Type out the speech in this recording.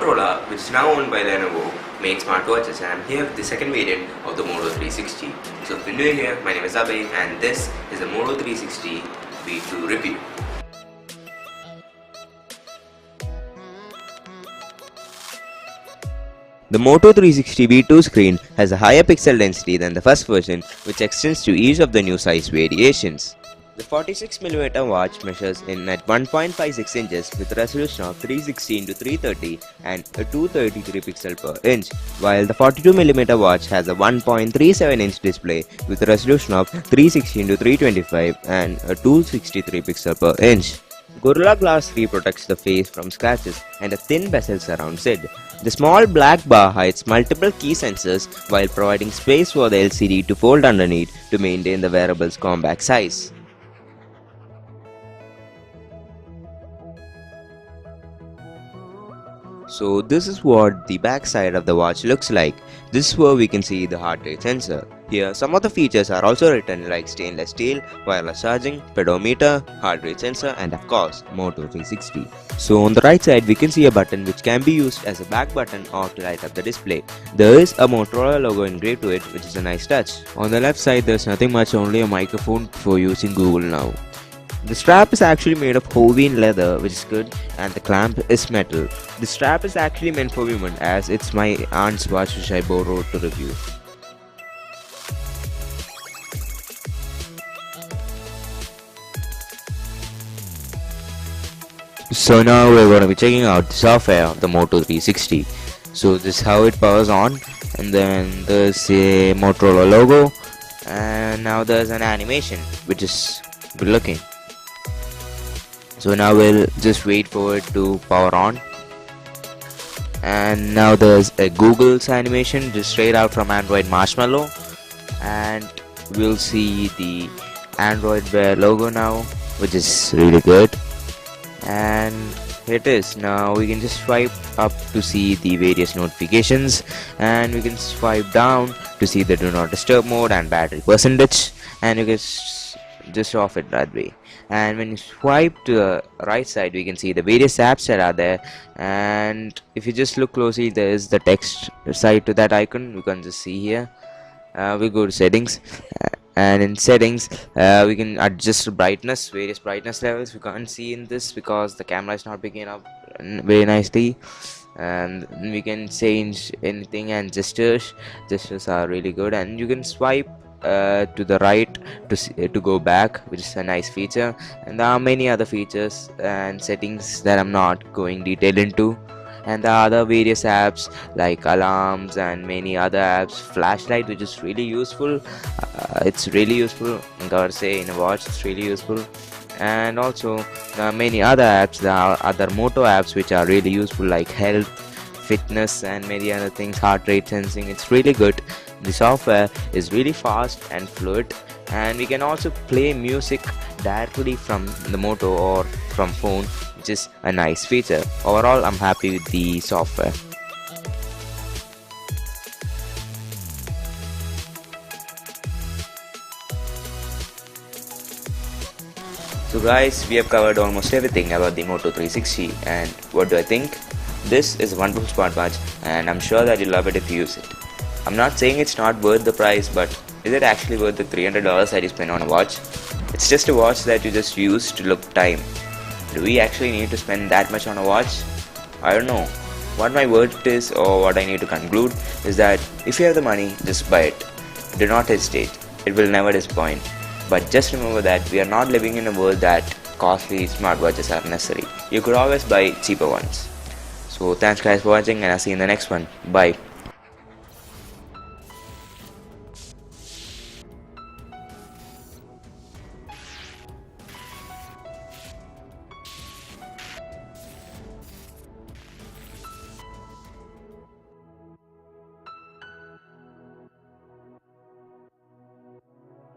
Motorola, which is now owned by Lenovo, makes smartwatches, and I'm here with the second variant of the Moto 360. So if you're new here, my name is Abhay and this is the Moto 360 V2 review. The Moto 360 V2 screen has a higher pixel density than the first version, which extends to each of the new size variations. The 46mm watch measures in at 1.56 inches with a resolution of 360x330 and a 233 pixel per inch, while the 42mm watch has a 1.37 inch display with a resolution of 360x325 and a 263 pixel per inch. Gorilla Glass 3 protects the face from scratches and a thin bezel surrounds it. The small black bar hides multiple key sensors while providing space for the LCD to fold underneath to maintain the wearable's compact size. So this is what the back side of the watch looks like. This is where we can see the heart rate sensor. Here some of the features are also written like stainless steel, wireless charging, pedometer, heart rate sensor and of course Moto 360. So on the right side we can see a button which can be used as a back button or to light up the display. There is a Motorola logo engraved to it, which is a nice touch. On the left side there's nothing much, only a microphone for using Google Now. The strap is actually made of Hovin leather, which is good, and the clamp is metal. The strap is actually meant for women as it's my aunt's watch which I borrowed to review. So now we're going to be checking out the software of the Moto 360. So this is how it powers on, and then there's a Motorola logo, and now there's an animation which is good looking. So now we'll just wait for it to power on, and now there's a Google's animation just straight out from Android Marshmallow, and we'll see the Android Wear logo now, which is really good. And here it is. Now we can just swipe up to see the various notifications, and we can swipe down to see the do not disturb mode and battery percentage, and you can just off it that way. And when you swipe to the right side we can see the various apps that are there, and if you just look closely there is the text side to that icon. You can just see here. We go to settings, and in settings we can adjust brightness, various brightness levels. We can't see in this because the camera is not picking up very nicely, and we can change anything, and gestures are really good, and you can swipe to the right to go back, which is a nice feature. And there are many other features and settings that I'm not going detailed into, and there are other various apps like alarms and many other apps, flashlight, which is really useful. It's really useful, I gotta say, in a watch it's really useful. And also there are many other apps, there are other Moto apps which are really useful like health, fitness and many other things, heart rate sensing. It's really good. The software is really fast and fluid, and we can also play music directly from the Moto or from phone, which is a nice feature. Overall I'm happy with the software. So guys, we have covered almost everything about the Moto 360, and what do I think? This is a wonderful smartwatch and I'm sure that you'll love it if you use it. I'm not saying it's not worth the price, but is it actually worth the $300 that you spend on a watch? It's just a watch that you just use to look time. Do we actually need to spend that much on a watch? I don't know. What my verdict is, or what I need to conclude, is that if you have the money, just buy it. Do not hesitate. It will never disappoint. But just remember that we are not living in a world that costly smartwatches are necessary. You could always buy cheaper ones. So thanks guys for watching, and I'll see you in the next one. Bye.